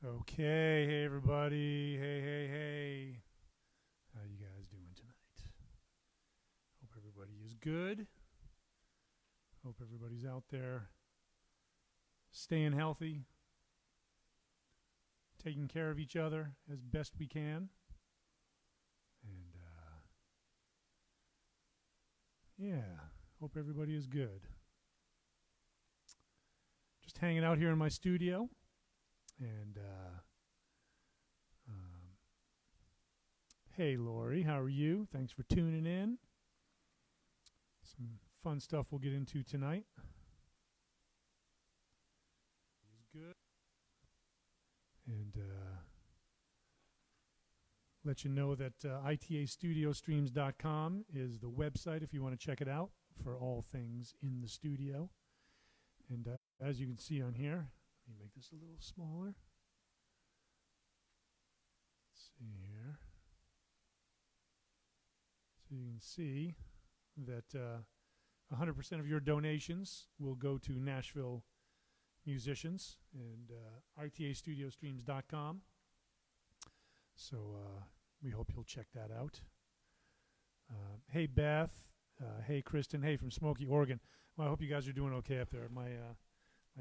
Okay, hey everybody. Hey. How you guys doing tonight? Hope everybody is good. Hope everybody's out there staying healthy, taking care of each other as best we can. And yeah, hope everybody is good. Just hanging out here in my studio and um, hey Lori, how are you? Thanks for tuning in. Some fun stuff we'll get into tonight. Is good. And let you know that itastudiostreams.com is the website if you want to check it out for all things in the studio. And as you can see on here, let me make this a little smaller. Let's see here. So you can see that 100% of your donations will go to Nashville musicians and itastudiostreams.com. So we hope you'll check that out. Hey Beth, hey Kristen, hey from Smoky, Oregon. Well, I hope you guys are doing okay up there. My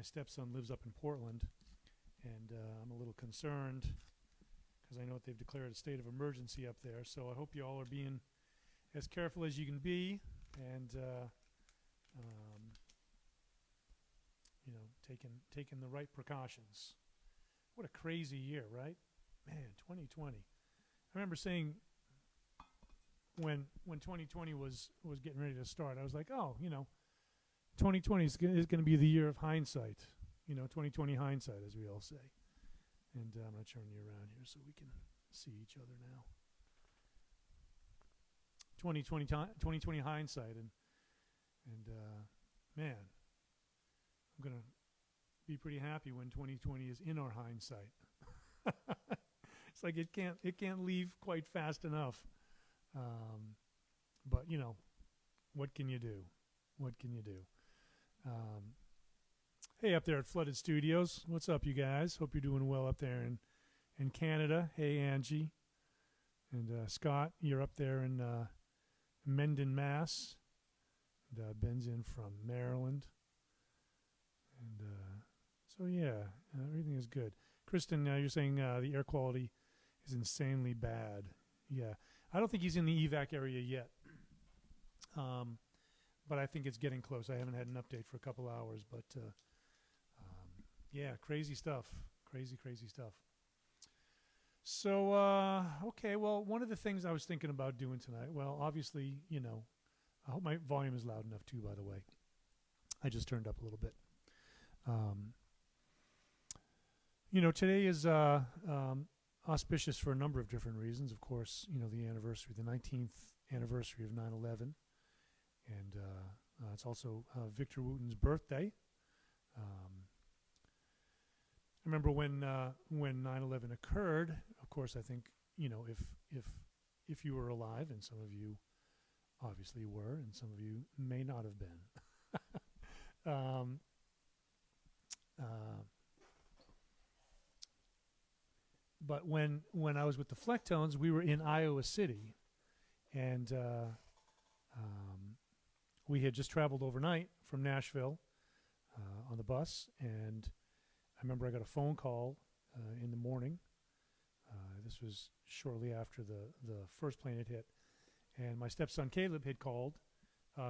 stepson lives up in Portland, and I'm a little concerned because I know that they've declared a state of emergency up there. So I hope you all are being as careful as you can be, and taking the right precautions. What a crazy year, right? Man, 2020. I remember saying when 2020 was getting ready to start, I was like, oh, 2020 is going to be the year of hindsight. 2020 hindsight, as we all say. And I'm going to turn you around here so we can see each other now. 2020 hindsight, and man, I'm going to be pretty happy when 2020 is in our hindsight. It's like it can't leave quite fast enough. But what can you do? What can you do? Hey, up there at Flooded Studios, what's up, you guys? Hope you're doing well up there in Canada. Hey, Angie and Scott, you're up there in Mendon, Mass. And Ben's in from Maryland, and so yeah, everything is good. Kristen, you're saying the air quality is insanely bad. Yeah, I don't think he's in the evac area yet, but I think it's getting close. I haven't had an update for a couple hours, but yeah, crazy stuff. Crazy stuff. So, okay, well, one of the things I was thinking about doing tonight, well, obviously, I hope my volume is loud enough too, by the way. I just turned up a little bit. Today is auspicious for a number of different reasons. Of course, the anniversary, the 19th anniversary of 9/11. And it's also Victor Wooten's birthday. I remember when 9/11 occurred. Of course, I think if you were alive, and some of you obviously were, and some of you may not have been. But when I was with the Flecktones, we were in Iowa City, and we had just traveled overnight from Nashville on the bus, and I remember I got a phone call in the morning. This was shortly after the first plane had hit, and my stepson Caleb had called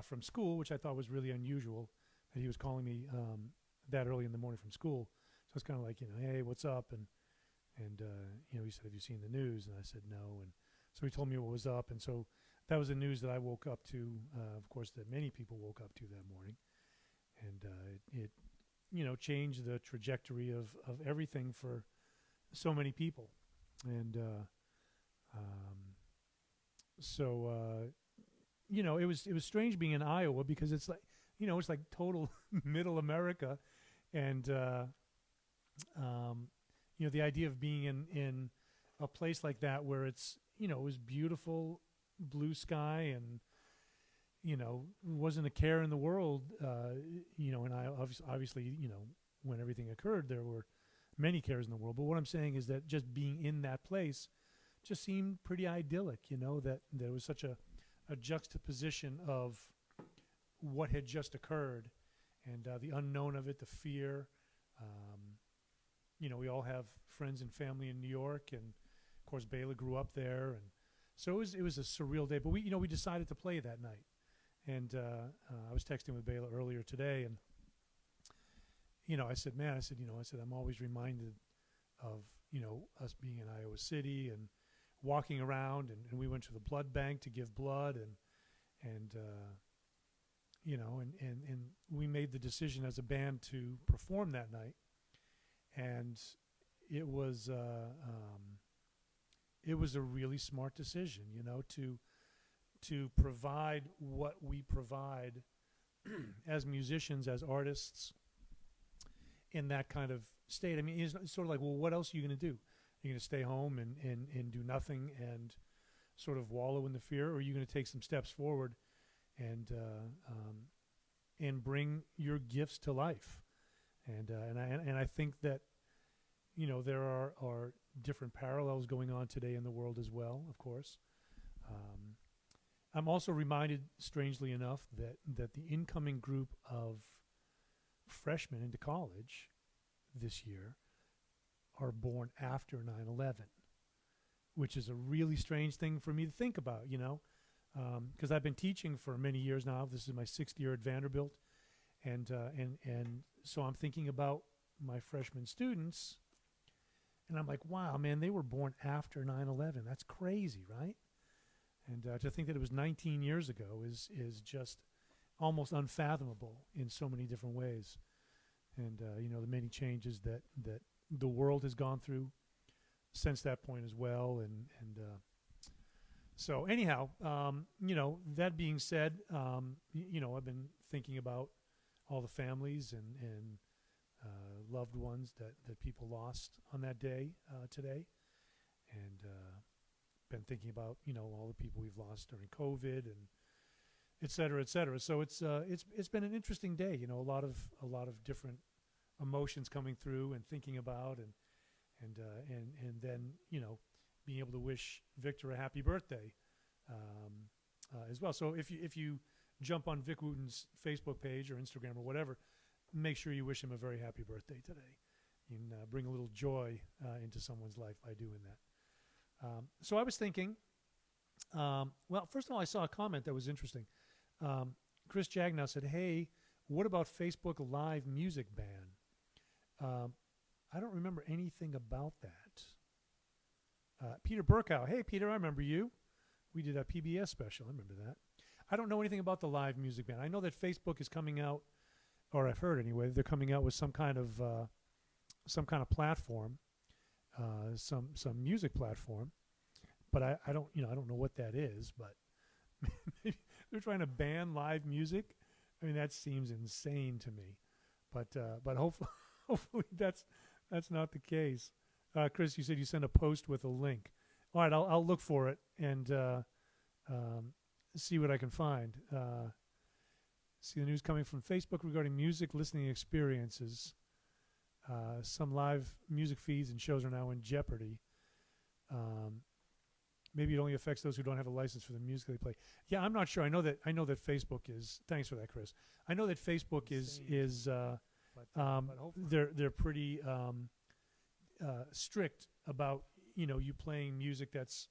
from school, which I thought was really unusual that he was calling me that early in the morning from school. So it's kind of like, hey, what's up? And he said, have you seen the news? And I said, no. And so he told me what was up. And so that was the news that I woke up to, of course, that many people woke up to that morning. And it changed the trajectory of everything for so many people. And so it was strange being in Iowa because it's like, it's like total middle America. And the idea of being in a place like that where it's, it was beautiful blue sky and, wasn't a care in the world, and I obviously, when everything occurred, there were many cares in the world. But what I'm saying is that just being in that place just seemed pretty idyllic, that there was such a juxtaposition of what had just occurred and the unknown of it, the fear. We all have friends and family in New York, and of course Bela grew up there, and so it was a surreal day. But we decided to play that night, and I was texting with Bela earlier today, and I said, I'm always reminded of us being in Iowa City and walking around, and we went to the blood bank to give blood, and we made the decision as a band to perform that night, and it was a really smart decision, to provide what we provide as musicians, as artists, in that kind of state. I mean, it's sort of like, well, what else are you going to do? You're going to stay home and do nothing and sort of wallow in the fear, or are you going to take some steps forward and bring your gifts to life? And I think that there are different parallels going on today in the world as well. Of course, I'm also reminded, strangely enough, that the incoming group of freshmen into college this year are born after 9/11, which is a really strange thing for me to think about, because I've been teaching for many years now. This is my 6th year at Vanderbilt, and so I'm thinking about my freshman students, and I'm like, wow, man, they were born after 9/11. That's crazy, right? And to think that it was 19 years ago is just almost unfathomable in so many different ways. And the many changes that the world has gone through since that point as well. And so anyhow, that being said, I've been thinking about all the families and loved ones that people lost on that day today, and been thinking about all the people we've lost during COVID and et cetera, et cetera. So it's been an interesting day. A lot of different emotions coming through and thinking about and then being able to wish Victor a happy birthday as well. So if you jump on Vic Wooten's Facebook page or Instagram or whatever, make sure you wish him a very happy birthday today. You can bring a little joy into someone's life by doing that. So I was thinking, well, first of all, I saw a comment that was interesting. Chris Jagnow said, hey, what about Facebook Live music ban? I don't remember anything about that. Peter Burkow. Hey, Peter, I remember you. We did a PBS special. I remember that. I don't know anything about the live music ban. I know that Facebook is coming out, or I've heard anyway, they're coming out with some kind of platform, some music platform. But I don't know what that is. But maybe they're trying to ban live music. I mean, that seems insane to me. But hopefully that's not the case. Chris, you said you sent a post with a link. All right, I'll look for it and see what I can find. See the news coming from Facebook regarding music listening experiences. Some live music feeds and shows are now in jeopardy. Maybe it only affects those who don't have a license for the music they play. Yeah, I'm not sure. I know that Facebook is. Thanks for that, Chris. I know that Facebook is they're pretty strict about you playing music that's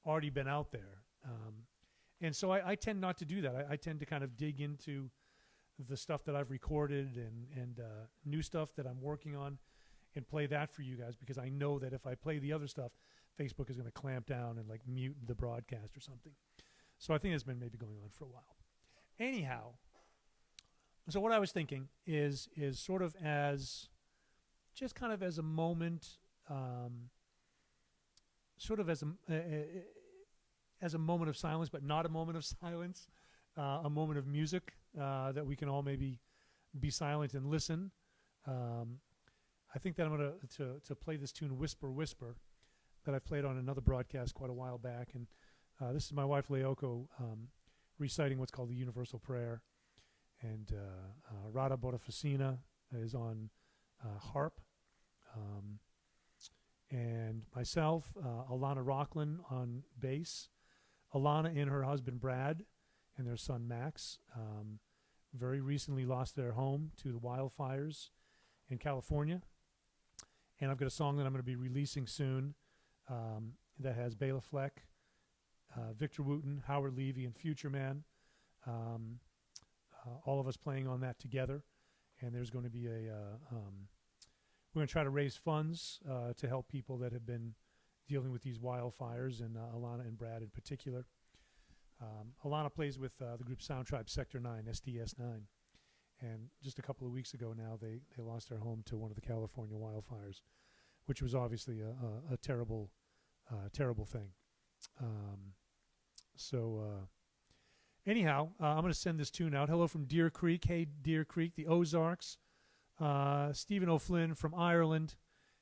already been out there, and so I tend not to do that. I tend to kind of dig into the stuff that I've recorded and new stuff that I'm working on, and play that for you guys, because I know that if I play the other stuff, Facebook is going to clamp down and like mute the broadcast or something. So I think it's been maybe going on for a while. Anyhow, so what I was thinking is sort of as just kind of as a moment, sort of as a moment of silence, but not a moment of silence, a moment of music that we can all maybe be silent and listen. I think that I'm going to play this tune, Whisper, Whisper, that I played on another broadcast quite a while back. And this is my wife, Leoko, reciting what's called the Universal Prayer. And Rada Bonafacina is on harp. And myself, Alana Rockland on bass, Alana and her husband Brad and their son Max very recently lost their home to the wildfires in California. And I've got a song that I'm going to be releasing soon that has Bela Fleck, Victor Wooten, Howard Levy, and Future Man, all of us playing on that together. And there's going to be we're going to try to raise funds to help people that have been dealing with these wildfires, and Alana and Brad in particular. Alana plays with the group Soundtribe Sector 9, SDS9. And just a couple of weeks ago now, they lost their home to one of the California wildfires, which was obviously a terrible, terrible thing. Anyhow, I'm going to send this tune out. Hello from Deer Creek. Hey, Deer Creek, the Ozarks. Stephen O'Flynn from Ireland.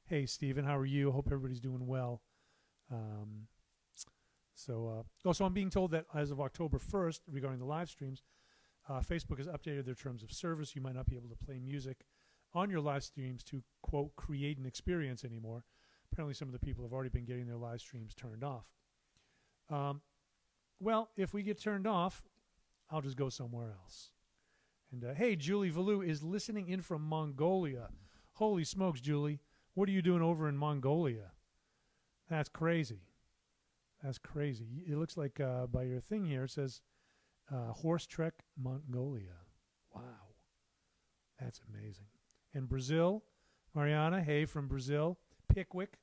Hey, Stephen, how are you? Hope everybody's doing well. Also, I'm being told that as of October 1st, regarding the live streams, Facebook has updated their terms of service. You might not be able to play music on your live streams to, quote, create an experience anymore. Apparently, some of the people have already been getting their live streams turned off. Well, if we get turned off, I'll just go somewhere else. And hey, Julie Valou is listening in from Mongolia. Holy smokes, Julie. What are you doing over in Mongolia? That's crazy. That's crazy. It looks like by your thing here, it says Horse Trek Mongolia. Wow. That's amazing. And Brazil, Mariana, hey, from Brazil. Pickwick.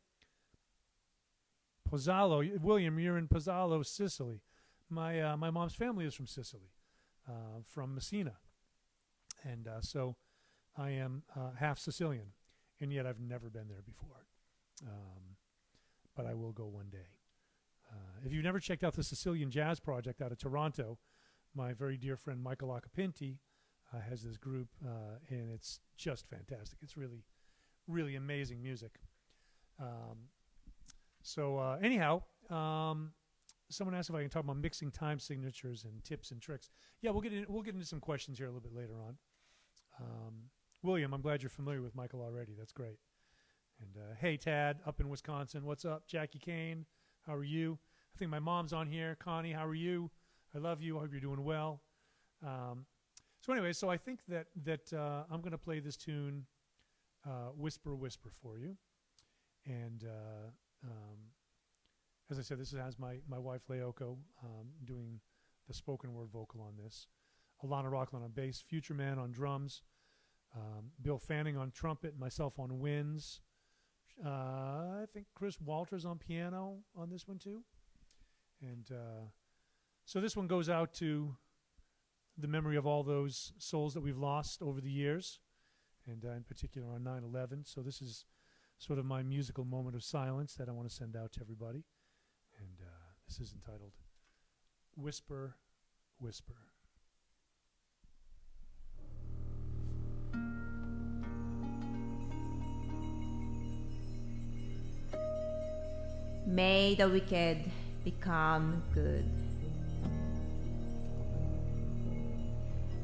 Pozzallo. William, you're in Pozzallo, Sicily. My mom's family is from Sicily, from Messina. And so I am half Sicilian, and yet I've never been there before. But I will go one day. If you've never checked out the Sicilian Jazz Project out of Toronto, my very dear friend Michael Acapinti has this group, and it's just fantastic. It's really, really amazing music. Anyhow, someone asked if I can talk about mixing time signatures and tips and tricks. Yeah, we'll get into some questions here a little bit later on. William, I'm glad you're familiar with Michael already. That's great. And hey, Tad, up in Wisconsin. What's up? Jackie Kane, how are you? I think my mom's on here. Connie, how are you? I love you. I hope you're doing well. So I think that I'm going to play this tune, Whisper, Whisper, for you. And as I said, this has my wife, Leoko, doing the spoken word vocal on this. Alana Rockland on bass, Future Man on drums, Bill Fanning on trumpet, myself on winds. I think Chris Walters on piano on this one too. And so this one goes out to the memory of all those souls that we've lost over the years, and in particular on 9/11. So this is sort of my musical moment of silence that I want to send out to everybody. And this is entitled Whisper, Whisper. May the wicked become good.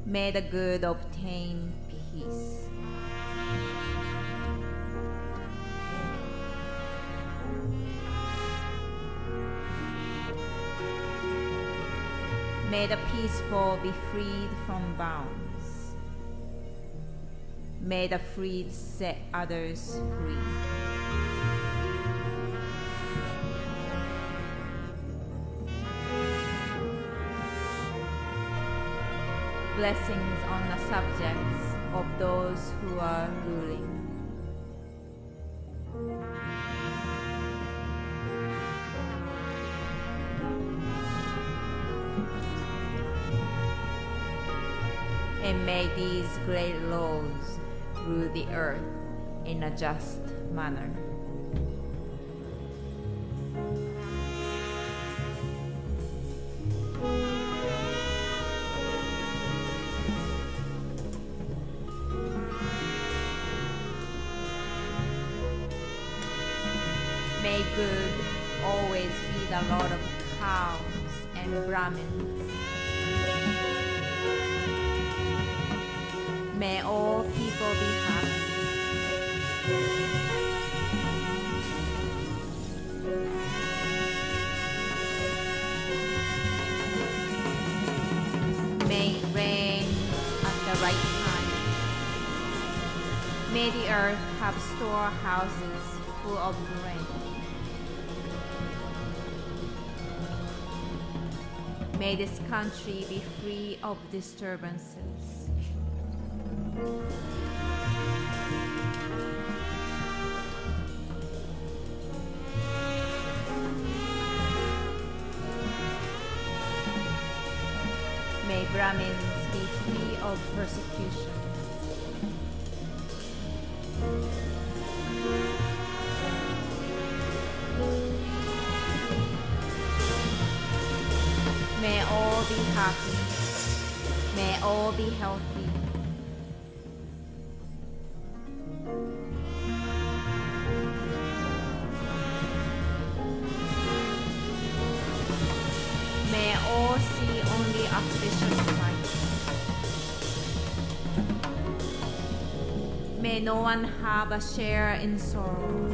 May the good obtain peace. May the peaceful be freed from bounds. May the freed set others free. Blessings on the subjects of those who are ruling. And may these great laws rule the earth in a just manner. May good always be the lord of cows and Brahmins. May all people be happy. right time. May the earth have storehouses full of grain. May this country be free of disturbances. May Brahmins be free of persecution. May all be happy. May all be healthy. May all see only auspicious sights. May no one have a share in sorrow.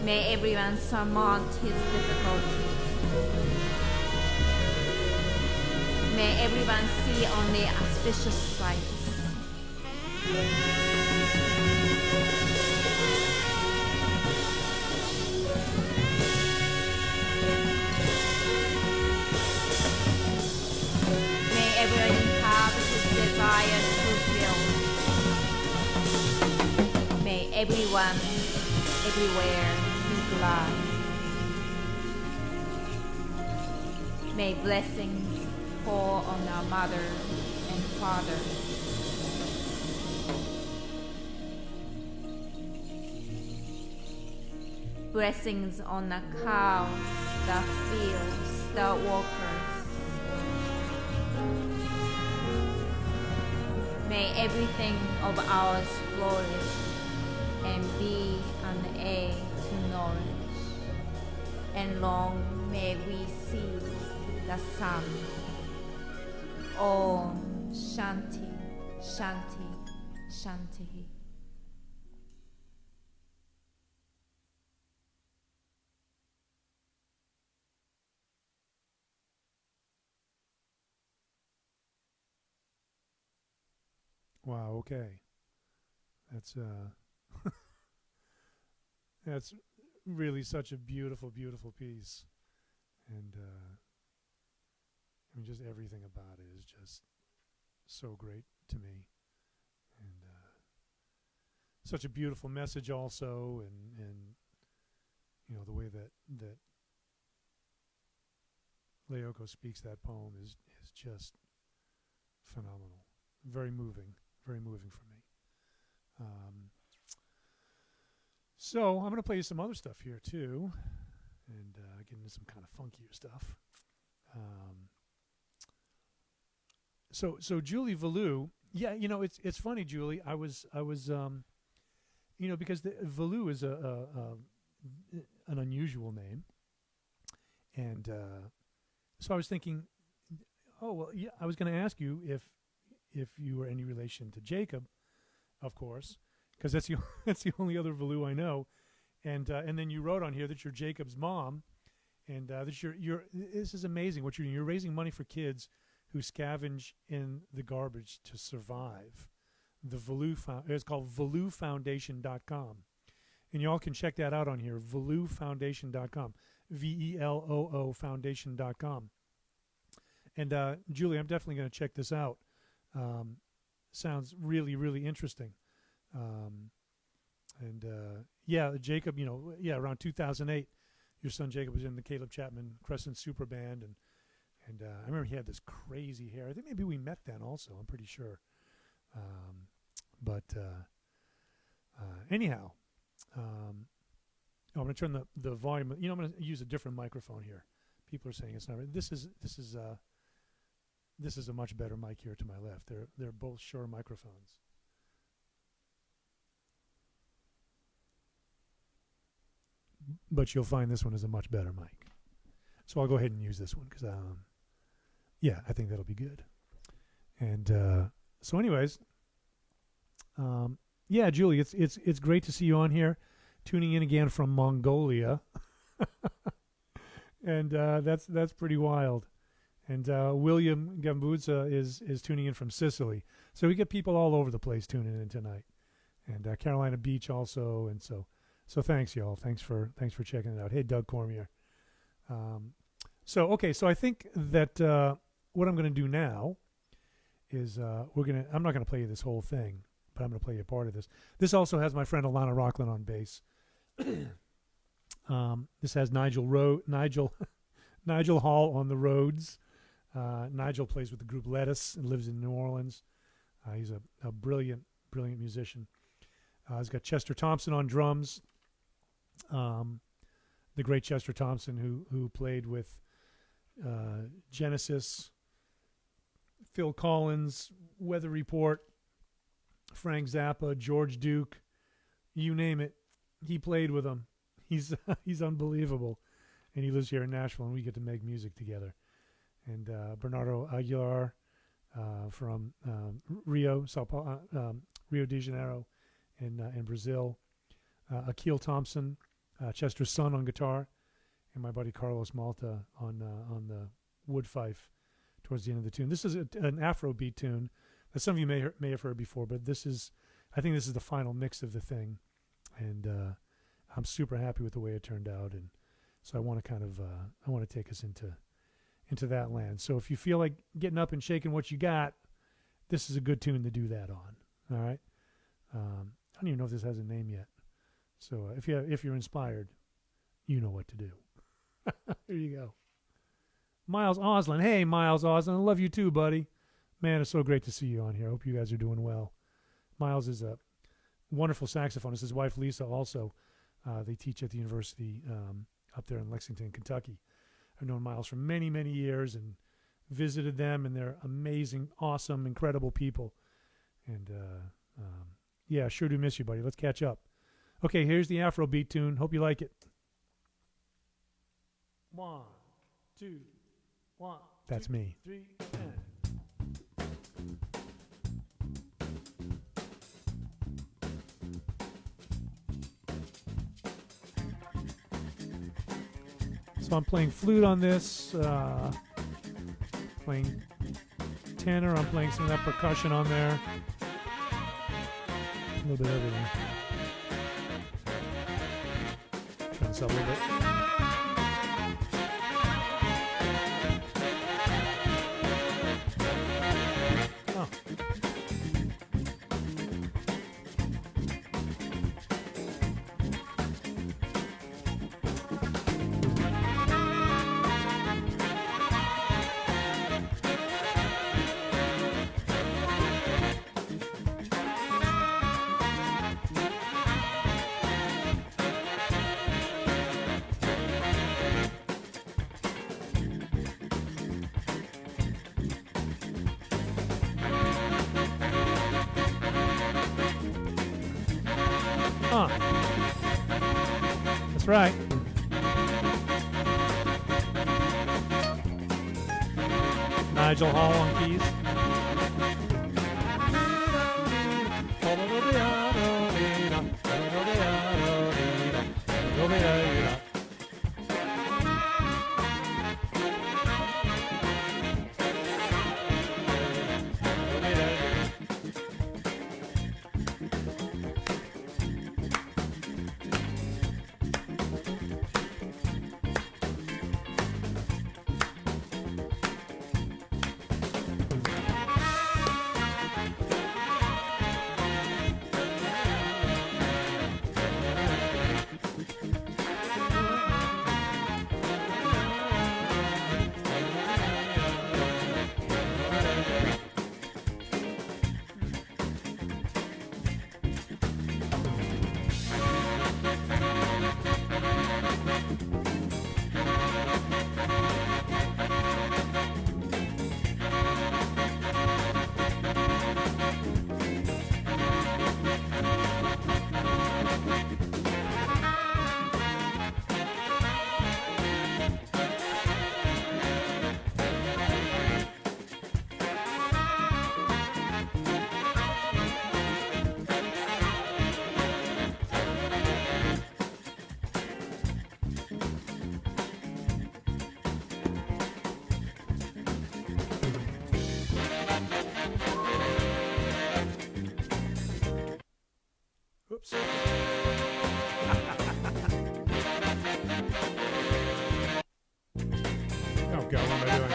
May everyone surmount his difficulties. May everyone see only auspicious sights. May everyone have his desires fulfilled. May everyone, everywhere, be glad. May blessings fall on our mother and father. Blessings on the cows, the fields, the workers. May everything of ours flourish and be an aid to knowledge. And long may we see the sun. Om Shanti, Shanti, Shanti. Wow, okay. That's that's really such a beautiful, beautiful piece. And I mean, just everything about it is just so great to me. And such a beautiful message also, and you know, the way that Leoko speaks that poem is just phenomenal. Very moving for me. So I'm going to play you some other stuff here too, and get into some kind of funkier stuff. So Julie Valou, yeah, you know, it's funny, Julie. I was you know, because the Valou is an unusual name, and so I was thinking, oh well, yeah, I was going to ask you if you were any relation to Jacob, of course, because that's the only other Valou I know, and then you wrote on here that you're Jacob's mom, and that you're this is amazing what you're doing. You're raising money for kids who scavenge in the garbage to survive. The Valou it's called ValouFoundation.com, and y'all can check that out on here. ValouFoundation.com, VELOO Foundation.com, and Julie, I'm definitely going to check this out. Sounds really, really interesting. And yeah, Jacob, you know, yeah, around 2008, your son Jacob was in the Caleb Chapman Crescent Super Band, and I remember he had this crazy hair. I think maybe we met then also, I'm pretty sure. But anyhow, I'm going to turn the volume. You know, I'm going to use a different microphone here. People are saying it's not. This is a much better mic here to my left. They're both Shure microphones. But you'll find this one is a much better mic. So I'll go ahead and use this one because yeah, I think that'll be good. And so anyways, yeah, Julie, it's great to see you on here, tuning in again from Mongolia. And that's pretty wild. And William Gambuzza is tuning in from Sicily. So we get people all over the place tuning in tonight. And Carolina Beach also. And so thanks, y'all. Thanks for checking it out. Hey, Doug Cormier. So I think that what I'm going to do now is I'm not going to play you this whole thing, but I'm going to play you a part of this. This also has my friend Alana Rockland on bass. This has Nigel Hall on the Rhodes. Nigel plays with the group Lettuce and lives in New Orleans. He's a brilliant musician. He's got Chester Thompson on drums. The great Chester Thompson, who played with Genesis, Phil Collins, Weather Report, Frank Zappa, George Duke, you name it, he played with them. He's unbelievable, and he lives here in Nashville, and we get to make music together. And Bernardo Aguilar from Rio de Janeiro in Brazil, Akil Thompson, Chester's son on guitar, and my buddy Carlos Malta on the wood fife towards the end of the tune. This is an Afrobeat tune that some of you may have heard before, but I think this is the final mix of the thing, and I'm super happy with the way it turned out, and so I want to take us into that land. So if you feel like getting up and shaking what you got, this is a good tune to do that on. All right. I don't even know if this has a name yet. So if you're inspired, you know what to do. Here you go. Miles Oslin. Hey, Miles Oslin. I love you too, buddy. Man, it's so great to see you on here. I hope you guys are doing well. Miles is a wonderful saxophonist. His wife, Lisa, also. They teach at the university up there in Lexington, Kentucky. I've known Miles for many, many years and visited them, and they're amazing, awesome, incredible people. And, yeah, sure do miss you, buddy. Let's catch up. Okay, here's the Afrobeat tune. Hope you like it. 1, 2, 1. That's me. 3, and. So I'm playing flute on this, playing tenor, I'm playing some of that percussion on there. A little bit of everything. Turn this up a little bit. Oh. That's right. Nigel Hall on keys. doing?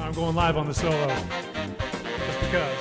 I'm going live on the solo, just because.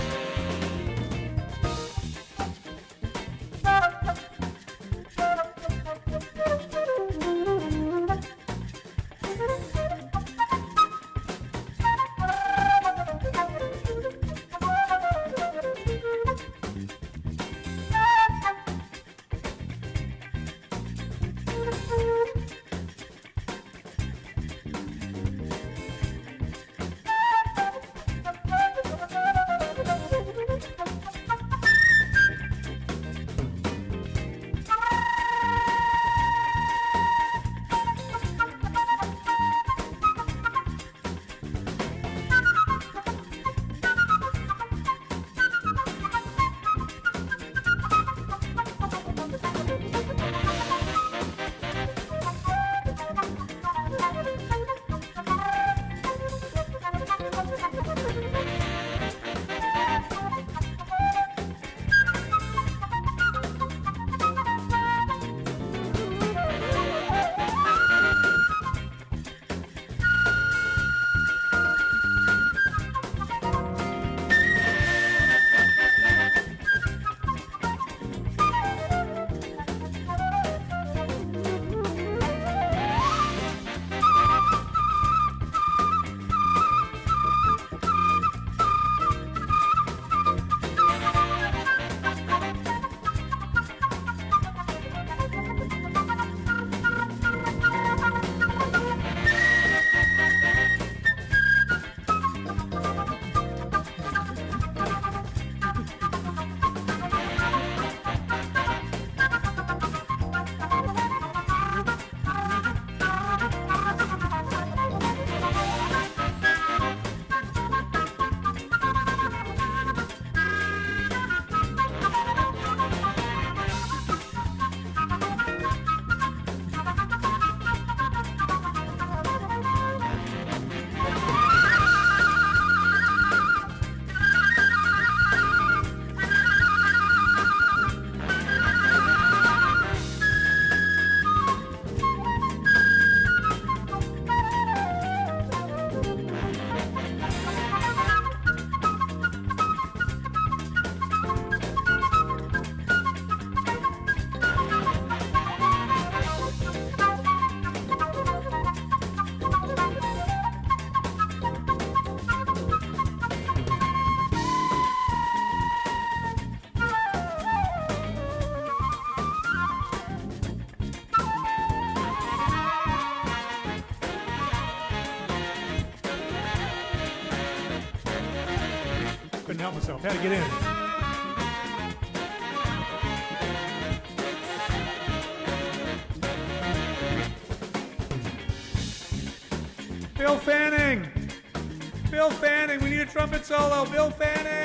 Couldn't help myself. Had to get in. Bill Fanning! Bill Fanning! We need a trumpet solo! Bill Fanning!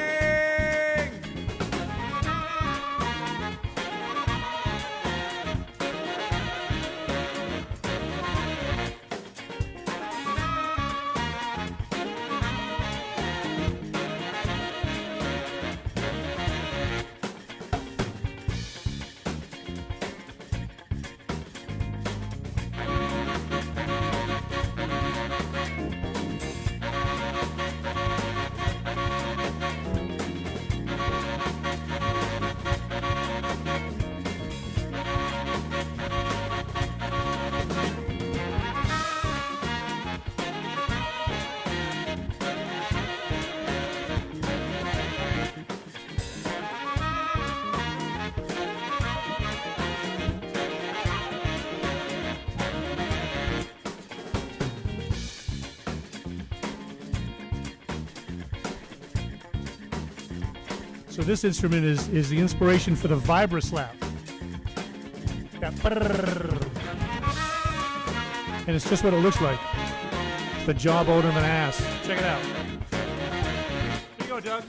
So this instrument is the inspiration for the vibra slap. That brrrr. And it's just what it looks like. It's the jawbone of an ass. Check it out. Here you go, Doug.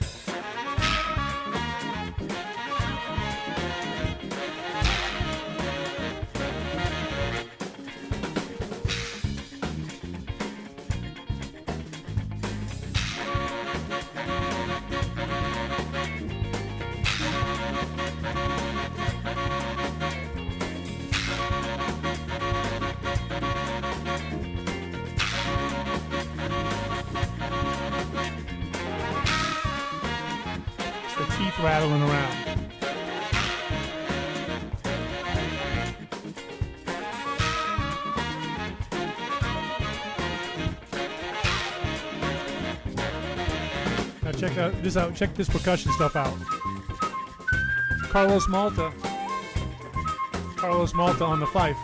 teeth rattling around. Now check this out. Check this percussion stuff out. Carlos Malta on the fife.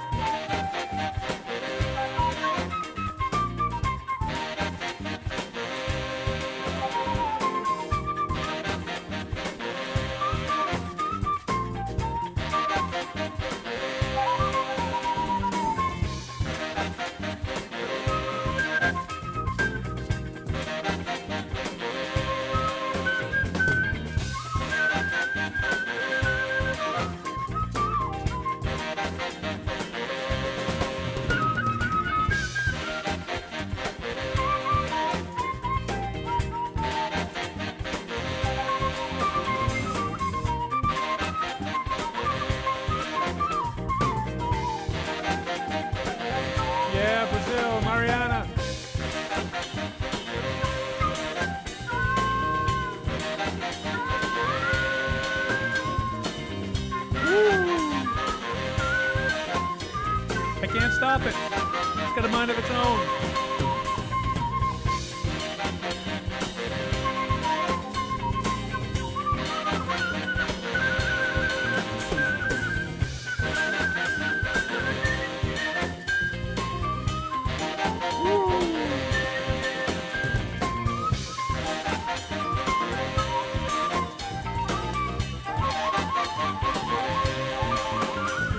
Yeah, Brazil, Mariana. Woo. I can't stop it. It's got a mind of its own.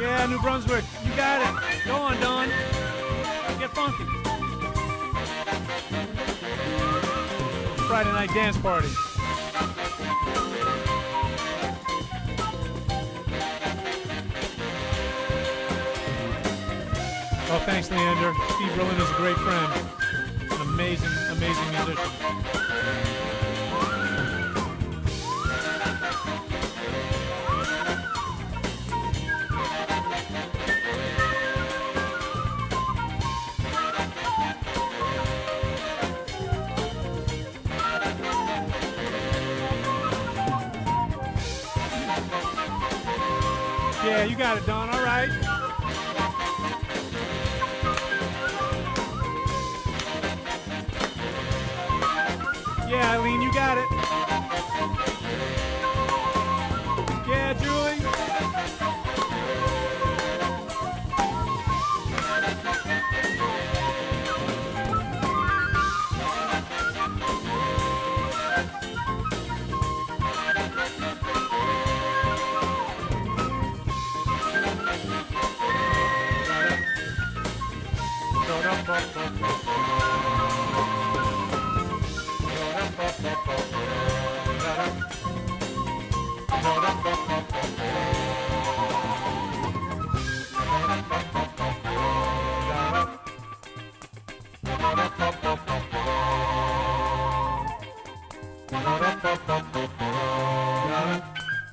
Yeah, New Brunswick, you got it. Go on, Don. Get funky. Friday night dance party. Oh, thanks, Leander. Steve Berlin is a great friend. An amazing, amazing musician. Yeah, you got it, Don. All right. Yeah, Eileen, you got it. Yeah, Julie.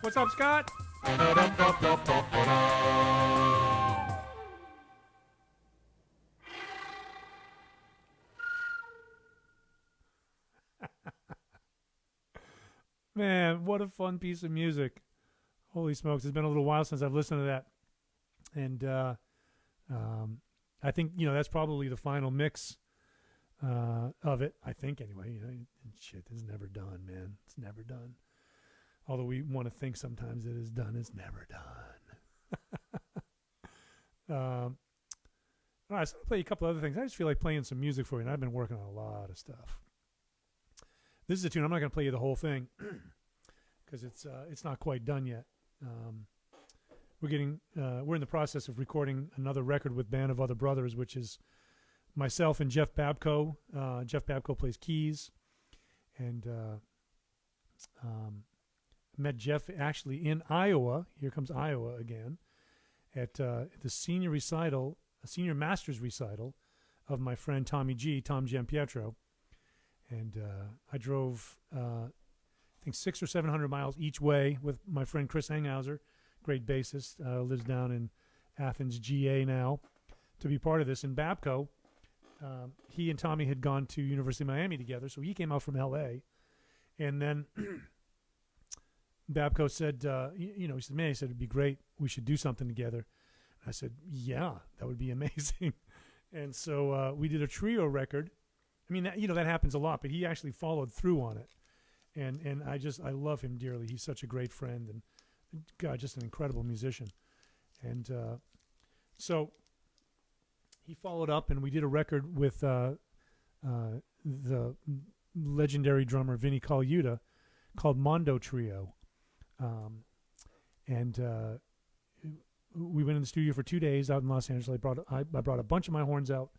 What's up, Scott? Man, what a fun piece of music. Holy smokes, it's been a little while since I've listened to that. And I think, that's probably the final mix of it, I think, anyway. Shit, it's never done, man. It's never done. Although we want to think sometimes it is done, it's never done. All right, so I'll play you a couple other things. I just feel like playing some music for you, and I've been working on a lot of stuff. This is a tune. I'm not going to play you the whole thing because it's not quite done yet. We're in the process of recording another record with Band of Other Brothers, which is myself and Jeff Babko. Jeff Babko plays keys, and met Jeff actually in Iowa. Here comes Iowa again at the senior master's recital of my friend Tom Giampietro. And I drove, I think 600 or 700 miles each way with my friend Chris Enghauser, great bassist, lives down in Athens, GA now, to be part of this. And Babko, he and Tommy had gone to University of Miami together, so he came out from L.A. And then Babco said, he said, man, he said, it'd be great. We should do something together. I said, yeah, that would be amazing. And so we did a trio record. I mean, that happens a lot, but he actually followed through on it. And I love him dearly. He's such a great friend and, God, just an incredible musician. And so he followed up, and we did a record with the legendary drummer Vinnie Colaiuta called Mondo Trio. And we went in the studio for 2 days out in Los Angeles. I brought a bunch of my horns out,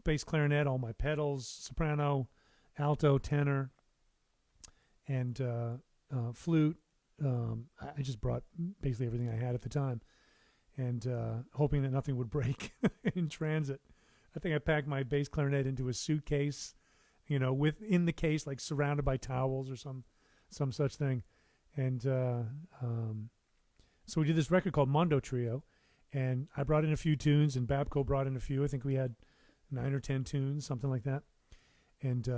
bass, clarinet, all my pedals, soprano, alto, tenor, and flute. I just brought basically everything I had at the time, and hoping that nothing would break in transit. I think I packed my bass clarinet into a suitcase, within the case, like surrounded by towels or some such thing. And so we did this record called Mondo Trio, and I brought in a few tunes, and Babco brought in a few. I think we had 9 or 10 tunes, something like that. And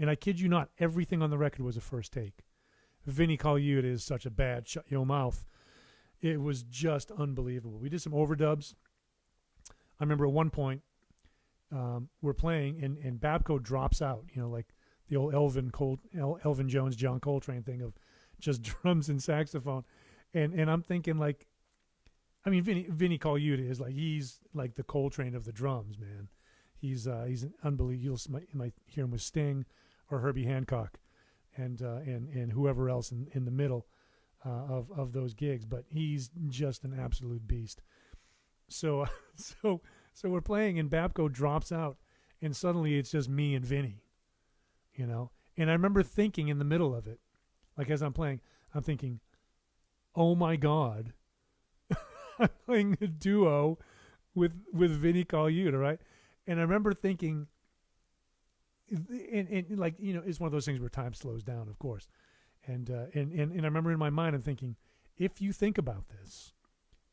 I kid you not, everything on the record was a first take. Vinnie Colaiuta is such a bad shut your mouth. It was just unbelievable. We did some overdubs. I remember at one point we're playing, and Babco drops out, like the old Elvin Jones, John Coltrane thing of just drums and saxophone. And I'm thinking, like, I mean, Vinnie Colaiuta is he's like the Coltrane of the drums, man. He's an unbelievable. You might hear him with Sting or Herbie Hancock, and whoever else in the middle of those gigs. But he's just an absolute beast. So we're playing, and Babco drops out, and suddenly it's just me and Vinnie, And I remember thinking in the middle of it, like as I'm playing, I'm thinking, oh my God, I'm playing a duo with Vinnie Colaiuta, right? And I remember thinking, and it's one of those things where time slows down, of course. And I remember in my mind, I'm thinking, if you think about this,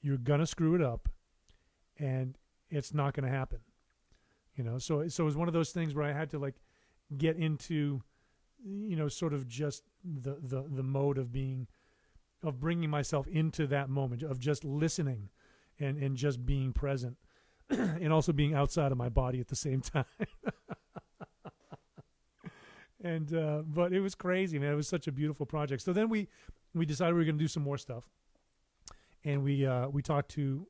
you're gonna screw it up, and it's not gonna happen, So it was one of those things where I had to get into, sort of just the mode of bringing myself into that moment of just listening, and just being present. And also being outside of my body at the same time. And but it was crazy, man. It was such a beautiful project. So then we decided we were going to do some more stuff, and we talked to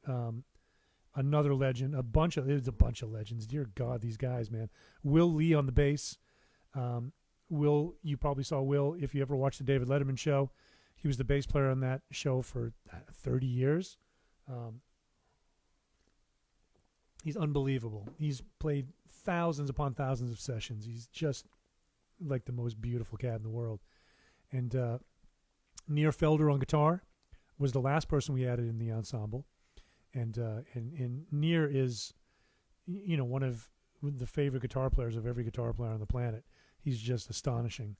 another legend, a bunch of legends. Dear God, these guys, man. Will Lee on the bass. Will, you probably saw Will if you ever watched the David Letterman show. He was the bass player on that show for 30 years. He's unbelievable. He's played thousands upon thousands of sessions. He's just like the most beautiful cat in the world. And Nir Felder on guitar was the last person we added in the ensemble. And Nir is, one of the favorite guitar players of every guitar player on the planet. He's just astonishing.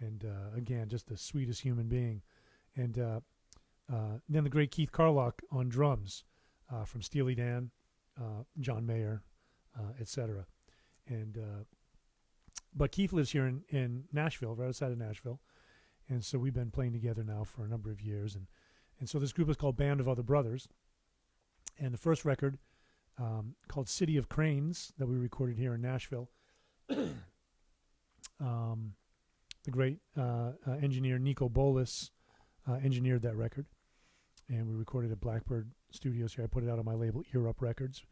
And again, just the sweetest human being. And then the great Keith Carlock on drums from Steely Dan. John Mayer, etc. And but Keith lives here in Nashville, right outside of Nashville, and so we've been playing together now for a number of years. And so this group is called Band of Other Brothers, and the first record called City of Cranes that we recorded here in Nashville. The great engineer Nico Bolas engineered that record, and we recorded at Blackbird Studios here. I put it out on my label, Ear Up Records,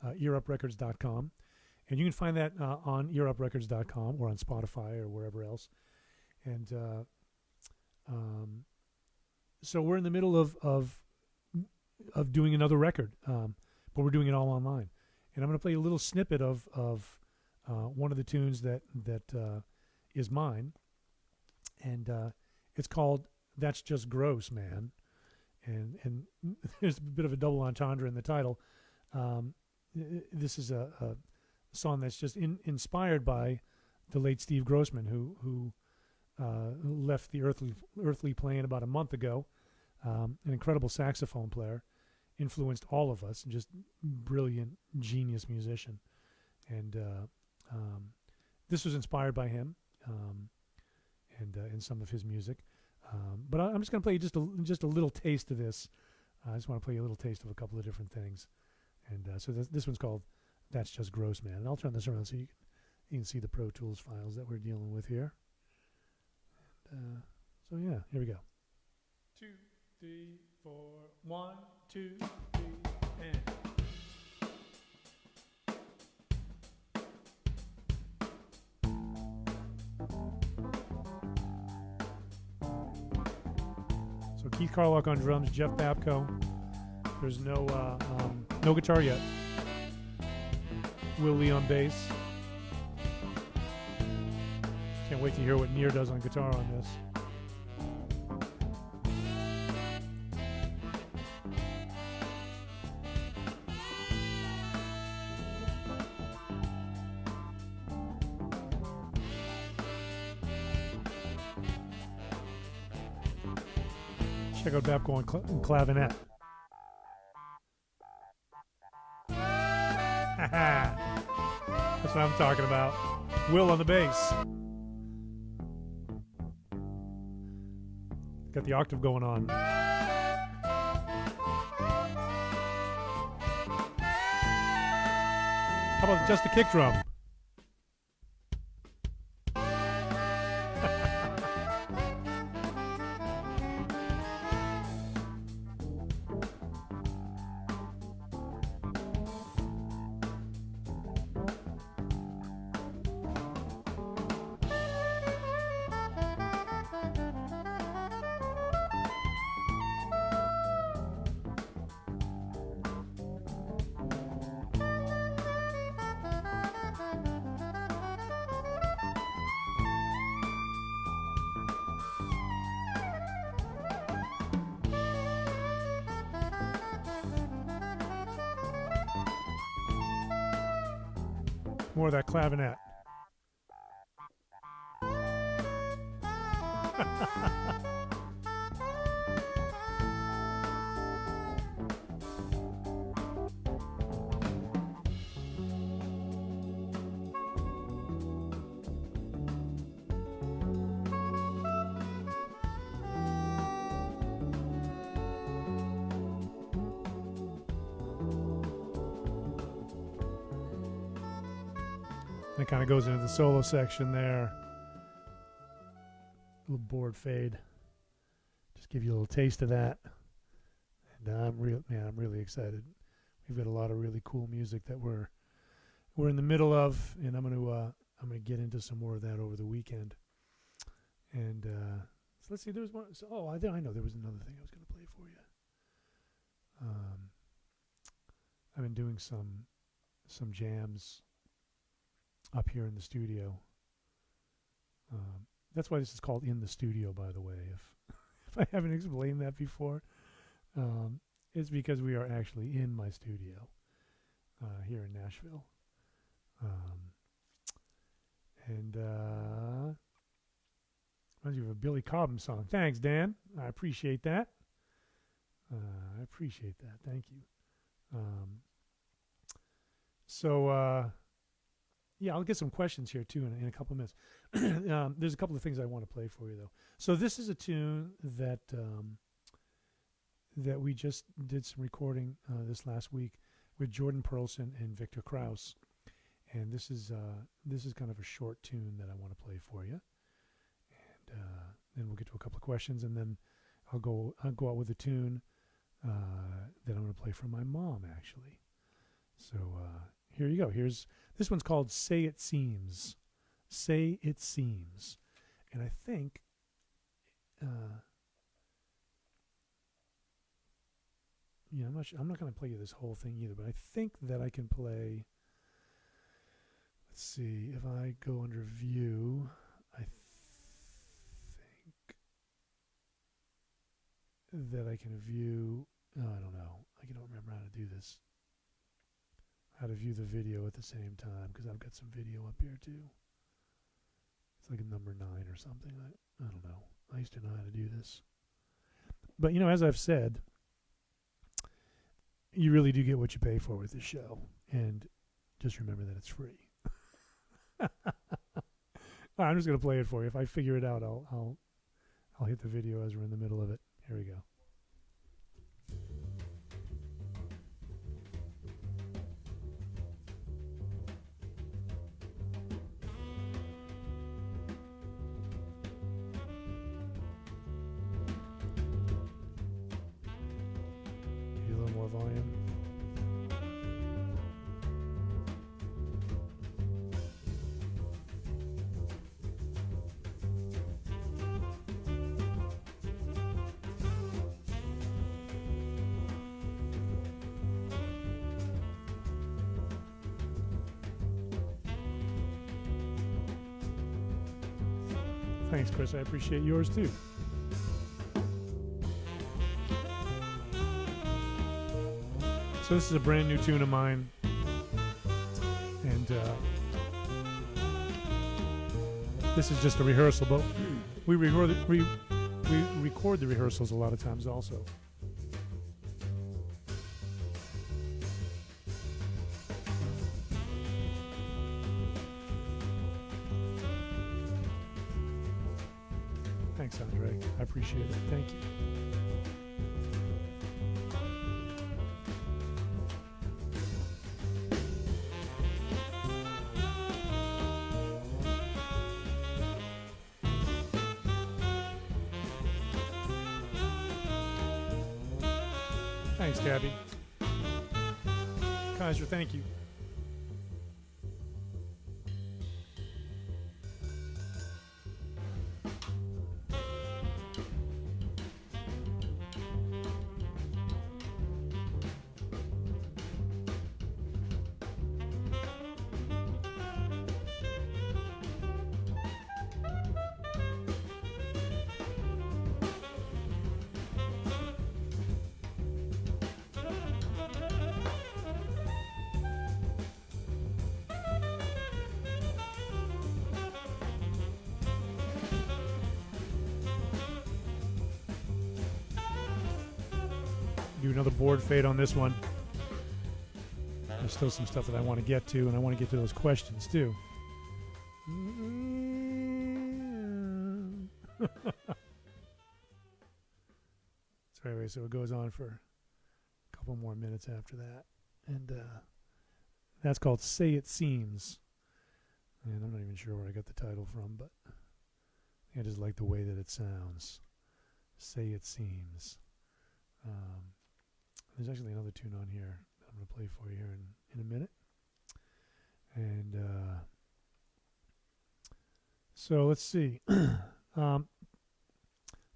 earuprecords.com. And you can find that on earuprecords.com or on Spotify or wherever else. And so we're in the middle of doing another record, but we're doing it all online. And I'm going to play a little snippet of one of the tunes that is mine. And it's called That's Just Gross, Man. And there's a bit of a double entendre in the title. This is a song that's just inspired by the late Steve Grossman, who left the earthly plane about a month ago. An incredible saxophone player, influenced all of us. Just brilliant, genius musician, and this was inspired by him and some of his music. But I'm just going to play you just a little taste of this. I just want to play you a little taste of a couple of different things. And so this one's called That's Just Gross, Man. And I'll turn this around so you can see the Pro Tools files that we're dealing with here. And, so, yeah, here we go. 2, 3, 4, 1, 2, 3, and... So Keith Carlock on drums, Jeff Babko. There's no guitar yet. Will Lee on bass. Can't wait to hear what Near does on guitar on this. Check out Babko on clavinet. That's what I'm talking about. Will on the bass. Got the octave going on. How about just a kick drum? More of that clavinet. That kind of goes into the solo section there. Little board fade. Just give you a little taste of that. And I'm really excited. We've got a lot of really cool music that we're in the middle of, and I'm gonna get into some more of that over the weekend. And so let's see. There's one. So, I know there was another thing I was gonna play for you. I've been doing some jams up here in the studio. That's why this is called In the Studio, by the way. If I haven't explained that before, it's because we are actually in my studio here in Nashville. And reminds me of a Billy Cobham song. Thanks, Dan. I appreciate that. Thank you. Yeah, I'll get some questions here, too, in a couple of minutes. There's a couple of things I want to play for you, though. So this is a tune that that we just did some recording this last week with Jordan Perlson and Victor Krause. And this is kind of a short tune that I want to play for you. And then we'll get to a couple of questions, and then I'll go out with a tune that I'm going to play for my mom, actually. So here you go. This one's called Say It Seems. Say It Seems. And I think I'm not going to play you this whole thing either, but I think that I can play. Let's see, if I go under view, I think that I can view, I don't know, I don't remember how to do this. How to view the video at the same time, because I've got some video up here too. It's like a number 9 or something. I don't know. I used to know how to do this. But, as I've said, you really do get what you pay for with this show. And just remember that it's free. I'm just going to play it for you. If I figure it out, I'll I'll hit the video as we're in the middle of it. Here we go. Give you a little more volume. Thanks, Chris. I appreciate yours too. So this is a brand new tune of mine, and this is just a rehearsal. But we record the rehearsals a lot of times also. Thanks, Andre. I appreciate it. Thank you. Thanks, Gabby. Kaiser, thank you. Do another board fade on this one. There's still some stuff that I want to get to, and I want to get to those questions too. So anyway, so it goes on for a couple more minutes after that, and that's called "Say It Seems." And I'm not even sure where I got the title from, but I just like the way that it sounds. "Say It Seems." There's actually another tune on here that I'm going to play for you here in a minute. And so let's see. Let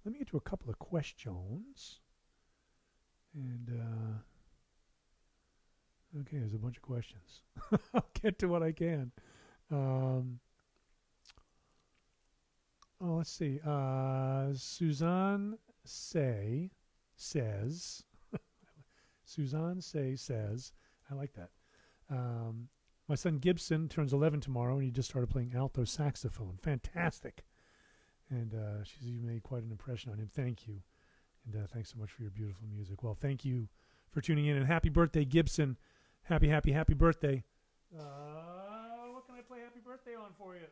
me get to a couple of questions. And okay, there's a bunch of questions. I'll get to what I can. Let's see. Suzanne says, I like that. My son Gibson turns 11 tomorrow, and he just started playing alto saxophone. Fantastic. And she's made quite an impression on him. Thank you. And thanks so much for your beautiful music. Well, thank you for tuning in. And happy birthday, Gibson. Happy birthday. What can I play happy birthday on for you?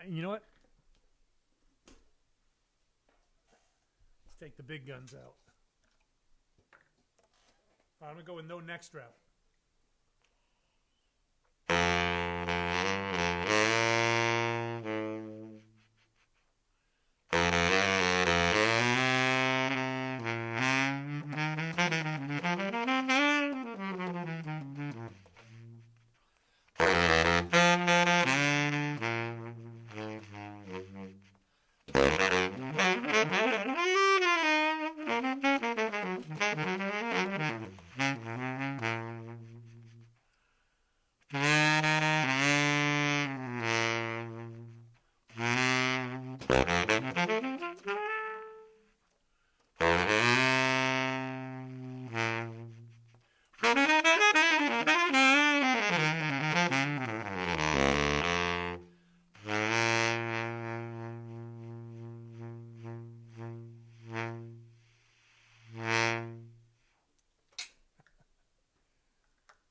You know what? Let's take the big guns out. I'm going to go with no neck strap.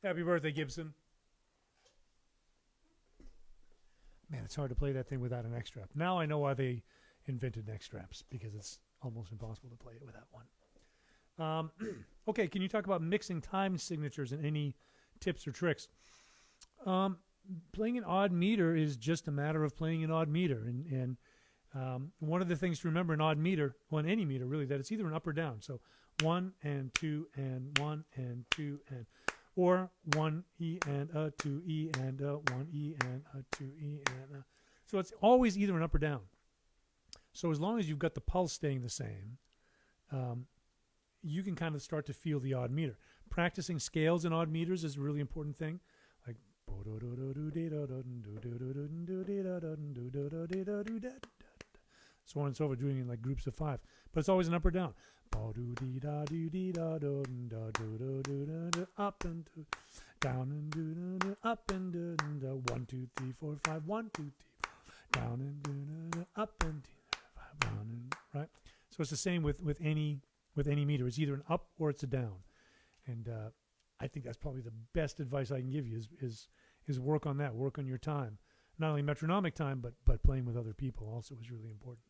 Happy birthday, Gibson. Man, it's hard to play that thing without a neck strap. Now I know why they invented neck straps, because it's almost impossible to play it without one. Okay, can you talk about mixing time signatures and any tips or tricks? Playing an odd meter is just a matter of playing an odd meter. And one of the things to remember in odd meter, well, in any meter really, that it's either an up or down. So 1 and 2 and 1 and 2 and, or 1 E and a 2 E and a 1 E and a 2 E and a. So it's always either an up or down. So as long as you've got the pulse staying the same, you can kind of start to feel the odd meter. Practicing scales in odd meters is a really important thing. Like so on and so forth, doing it in like groups of 5. But it's always an up or down. Up and down and up and 1 2 3 4 5 1 2 3 down and up and down and right. So it's the same with any meter. It's either an up or it's a down. And I think that's probably the best advice I can give you is work on that. Work on your time, not only metronomic time, but playing with other people also is really important.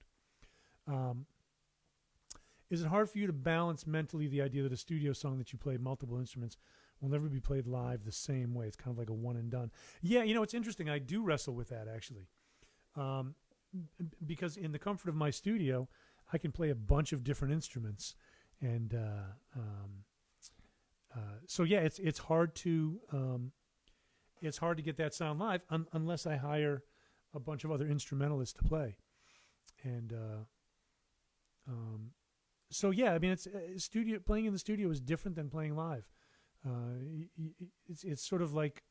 Is it hard for you to balance mentally the idea that a studio song that you play multiple instruments will never be played live the same way? It's kind of like a one and done. Yeah, it's interesting. I do wrestle with that, actually. Because in the comfort of my studio, I can play a bunch of different instruments. And so, yeah, it's hard to get that sound live unless I hire a bunch of other instrumentalists to play. And so yeah, I mean, it's playing in the studio is different than playing live. It's sort of like,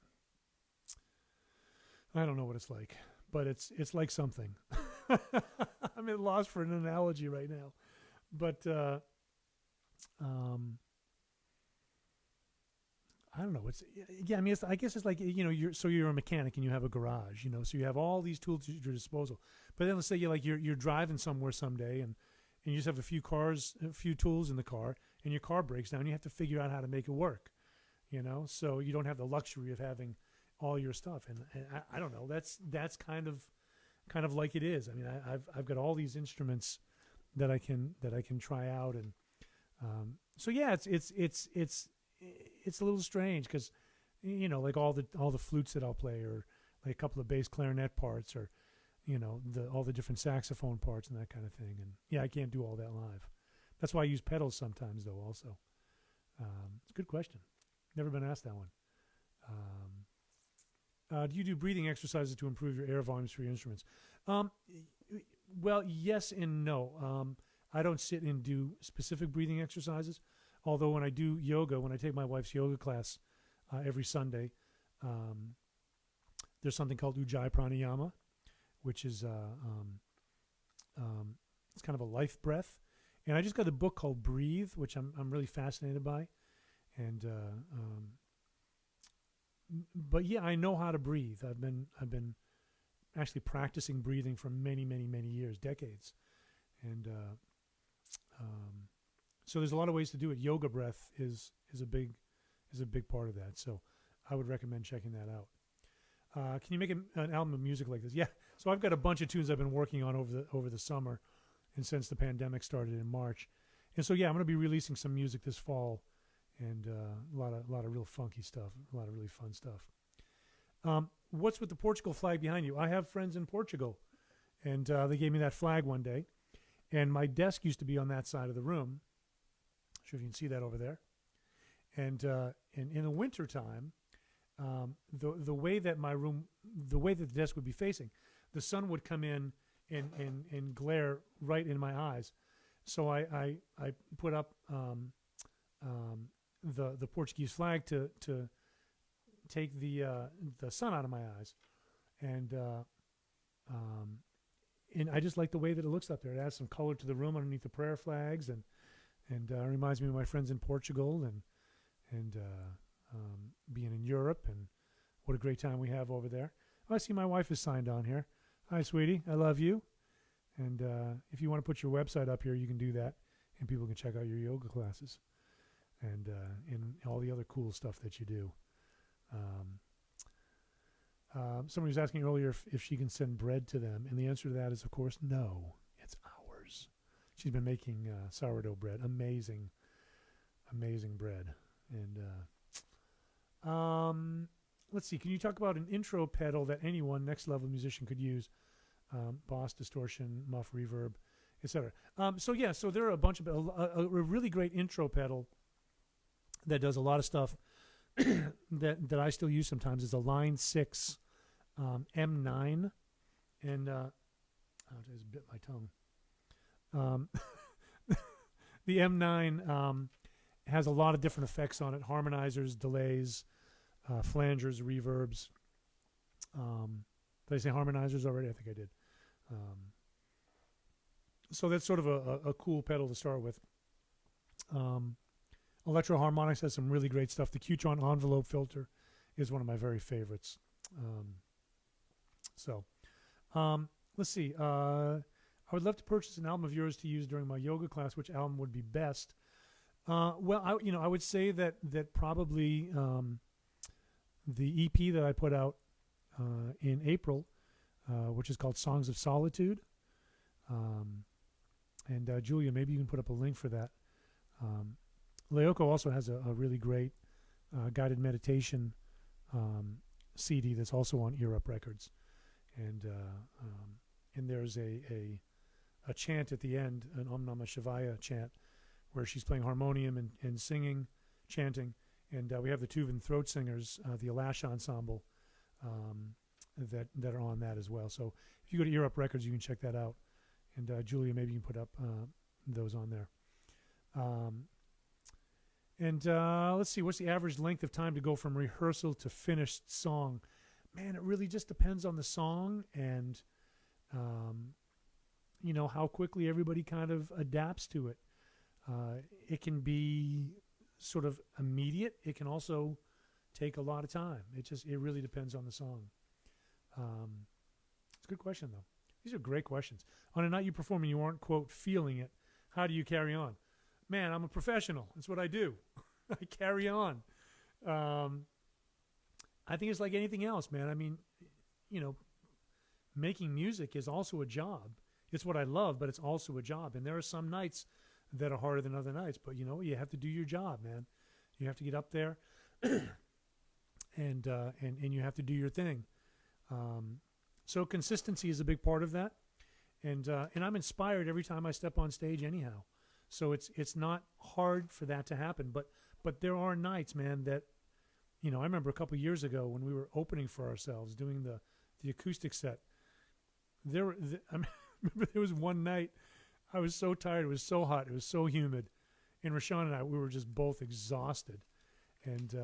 I don't know what it's like, but it's like something. I'm at a loss for an analogy right now, but I don't know. I mean, I guess it's like, you're a mechanic and you have a garage, so you have all these tools at your disposal. But then let's say you're driving somewhere someday and you just have a few tools in the car, and your car breaks down. You have to figure out how to make it work, so you don't have the luxury of having all your stuff. And I don't know. That's kind of like it is. I mean, I've got all these instruments that I can try out, and so yeah, it's a little strange because, like all the flutes that I'll play, or like a couple of bass clarinet parts, or all the different saxophone parts and that kind of thing. And yeah, I can't do all that live. That's why I use pedals sometimes, though. Also, it's a good question. Never been asked that one. Do you do breathing exercises to improve your air volumes for your instruments? Well, yes and no. I don't sit and do specific breathing exercises. Although when I do yoga, when I take my wife's yoga class every Sunday, there's something called Ujjayi Pranayama, which is it's kind of a life breath. And I just got a book called Breathe, which I'm really fascinated by. And but yeah, I know how to breathe. I've been actually practicing breathing for many, many, many years, decades. And so there's a lot of ways to do it. Yoga breath is a big part of that. So I would recommend checking that out. Can you make an album of music like this? Yeah. So I've got a bunch of tunes I've been working on over the summer, and since the pandemic started in March. And so yeah, I'm going to be releasing some music this fall, and a lot of real funky stuff, a lot of really fun stuff. What's with the Portugal flag behind you? I have friends in Portugal, and they gave me that flag one day, and my desk used to be on that side of the room. Sure if you can see that over there. And in the winter time, the way that the desk would be facing, the sun would come in and glare right in my eyes. So I put up the Portuguese flag to take the sun out of my eyes, and I just like the way that it looks up there. It adds some color to the room underneath the prayer flags, and reminds me of my friends in Portugal and being in Europe, and what a great time we have over there. Oh, I see my wife is signed on here. Hi, sweetie. I love you. And if you want to put your website up here, you can do that, and people can check out your yoga classes and all the other cool stuff that you do. Somebody was asking earlier if she can send bread to them, and the answer to that is, of course, no. It's ours. She's been making sourdough bread. Amazing, amazing bread. And let's see. Can you talk about an intro pedal that anyone next level musician could use? Boss, distortion, muff, reverb, etc. So there are a bunch of a really great intro pedal that does a lot of stuff that I still use sometimes. Is a Line 6 M9, and I just bit my tongue. The M9 has a lot of different effects on it: harmonizers, delays, flangers, reverbs. Did I say harmonizers already? I think I did. So that's sort of a cool pedal to start with. Electro Harmonics has some really great stuff. The Qtron envelope filter is one of my very favorites. Let's see. I would love to purchase an album of yours to use during my yoga class. Which album would be best? I would say that probably the EP that I put out in April, which is called Songs of Solitude. And Julia, maybe you can put up a link for that. Leoko also has a really great guided meditation CD that's also on Ear Up Records, and there's a chant at the end, an Om Namah Shivaya chant, where she's playing harmonium and singing, chanting, and we have the Tuvan throat singers, the Alash Ensemble, that are on that as well. So if you go to Ear Up Records, you can check that out, and Julia, maybe you can put up those on there. Let's see, what's the average length of time to go from rehearsal to finished song? Man, it really just depends on the song and, how quickly everybody kind of adapts to it. It can be sort of immediate. It can also take a lot of time. It really depends on the song. It's a good question, though. These are great questions. On a night you perform and you aren't, quote, feeling it, how do you carry on? Man, I'm a professional. That's what I do. I carry on. I think it's like anything else, man. I mean, making music is also a job. It's what I love, but it's also a job. And there are some nights that are harder than other nights. But, you have to do your job, man. You have to get up there and you have to do your thing. So consistency is a big part of that. And I'm inspired every time I step on stage anyhow. So it's not hard for that to happen, but there are nights, man, that, I remember a couple of years ago when we were opening for ourselves, doing the acoustic set. I remember there was one night I was so tired, it was so hot, it was so humid, and Rashawn and I, we were just both exhausted, and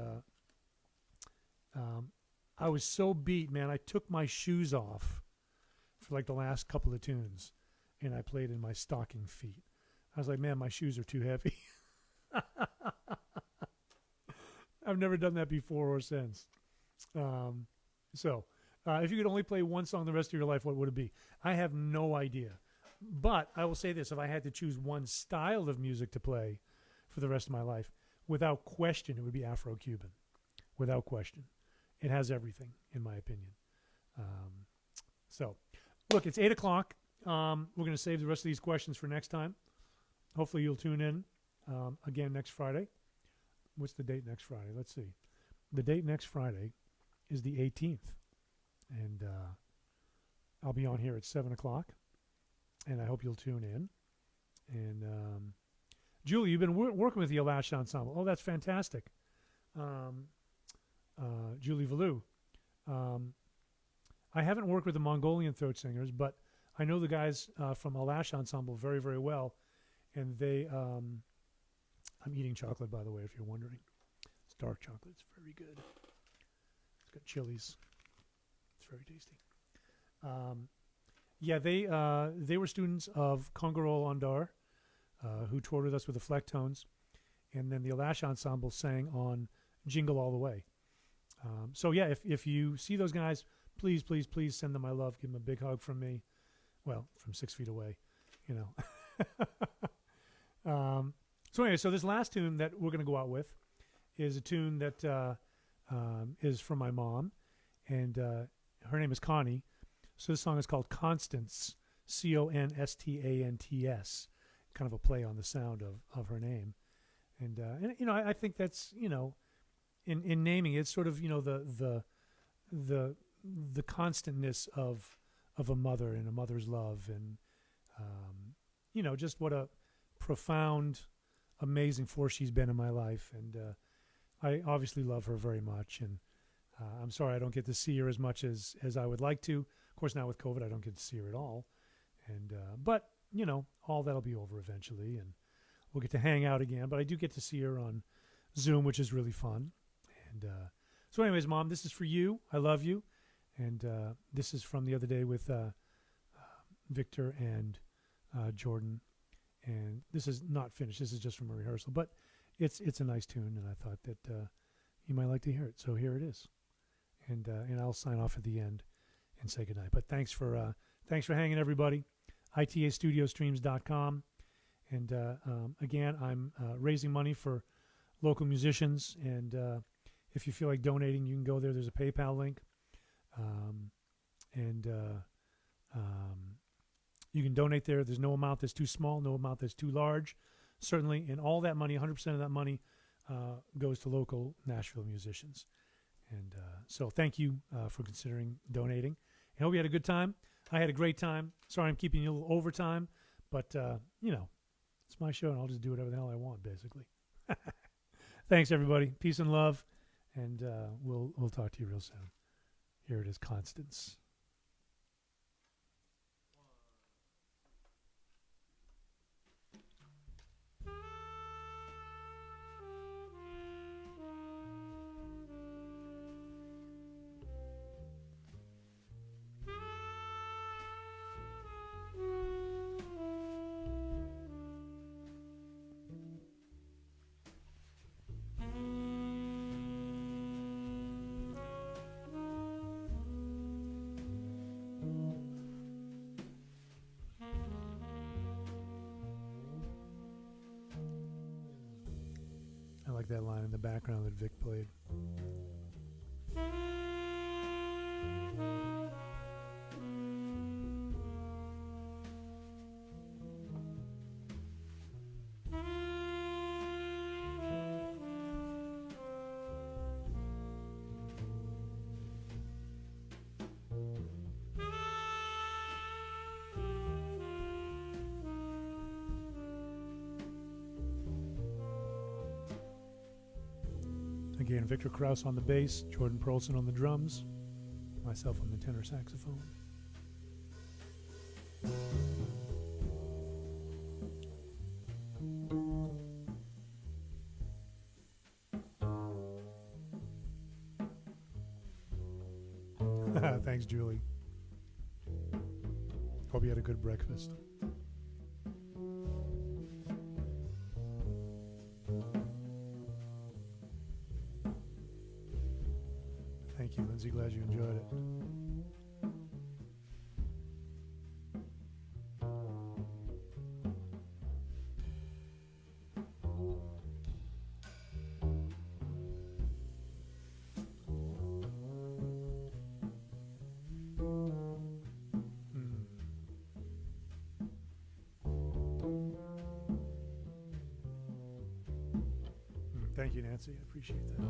I was so beat, man. I took my shoes off for like the last couple of tunes, and I played in my stocking feet. I was like, man, my shoes are too heavy. I've never done that before or since. If you could only play one song the rest of your life, what would it be? I have no idea. But I will say this. If I had to choose one style of music to play for the rest of my life, without question, it would be Afro-Cuban. Without question. It has everything, in my opinion. Look, it's 8 o'clock. We're going to save the rest of these questions for next time. Hopefully you'll tune in again next Friday. What's the date next Friday? Let's see. The date next Friday is the 18th. And I'll be on here at 7 o'clock. And I hope you'll tune in. And Julie, you've been working with the Alash Ensemble. Oh, that's fantastic. Julie Valou. I haven't worked with the Mongolian throat singers, but I know the guys from Alash Ensemble very, very well. And they, I'm eating chocolate, by the way, if you're wondering. It's dark chocolate. It's very good. It's got chilies. It's very tasty. They were students of Kongarol Ondar, who toured with us with the Flecktones. And then the Alash Ensemble sang on Jingle All the Way. If you see those guys, please, please, please send them my love. Give them a big hug from me. Well, from 6 feet away, So this last tune that we're going to go out with is a tune that is from my mom, and her name is Connie. So this song is called Constance, Constants, kind of a play on the sound of her name. And I think that's, in naming it, it's sort of, the constantness of a mother and a mother's love, and just what a profound, amazing force she's been in my life. And I obviously love her very much, and I'm sorry I don't get to see her as much as I would like to. Of course, now with COVID, I don't get to see her at all. And but all that'll be over eventually, and we'll get to hang out again. But I do get to see her on Zoom, which is really fun. And so, anyways, Mom, this is for you. I love you. And this is from the other day with Victor and Jordan. And this is not finished. This is just from a rehearsal, but it's a nice tune, and I thought that you might like to hear it. So here it is, and I'll sign off at the end and say goodnight. But thanks for hanging, everybody. ITAstudiostreams.com, and again, I'm raising money for local musicians, and if you feel like donating, you can go there. There's a PayPal link, and you can donate there. There's no amount that's too small, no amount that's too large, certainly. And all that money, 100% of that money, goes to local Nashville musicians. And so thank you for considering donating. I hope you had a good time. I had a great time. Sorry I'm keeping you a little overtime, but, it's my show, and I'll just do whatever the hell I want, basically. Thanks, everybody. Peace and love, and we'll talk to you real soon. Here it is, Constance. I like that line in the background that Vic played. Again, Victor Krause on the bass, Jordan Perlson on the drums, myself on the tenor saxophone. Thanks, Julie. Hope you had a good breakfast. Thank you, Lindsay. Glad you enjoyed it. Thank you, Nancy. I appreciate that.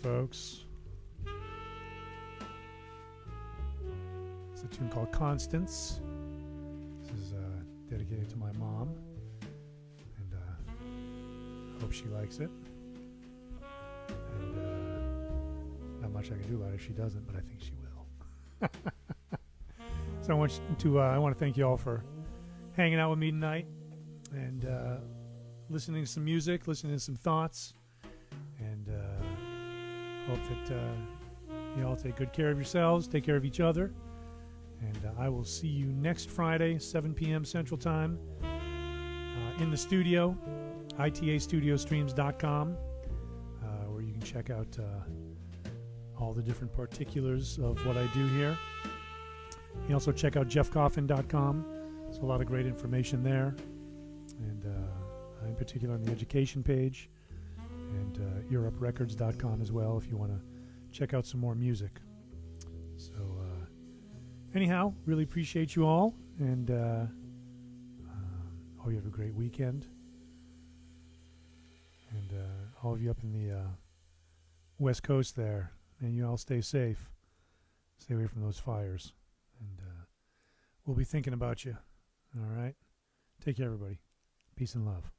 folks. It's a tune called Constance. This is dedicated to my mom, and I hope she likes it. And not much I can do about it if she doesn't, but I think she will. So I want to thank you all for hanging out with me tonight and listening to some music, listening to some thoughts, and hope that you all take good care of yourselves, take care of each other, and I will see you next Friday, 7 p.m. Central Time, in the studio, itastudiostreams.com, where you can check out all the different particulars of what I do here. You can also check out jeffcoffin.com. There's a lot of great information there, and in particular on the education page, and europerecords.com as well if you want to check out some more music. So anyhow, really appreciate you all, and hope you have a great weekend. And all of you up in the West Coast there, and you all stay safe. Stay away from those fires. And we'll be thinking about you. All right? Take care, everybody. Peace and love.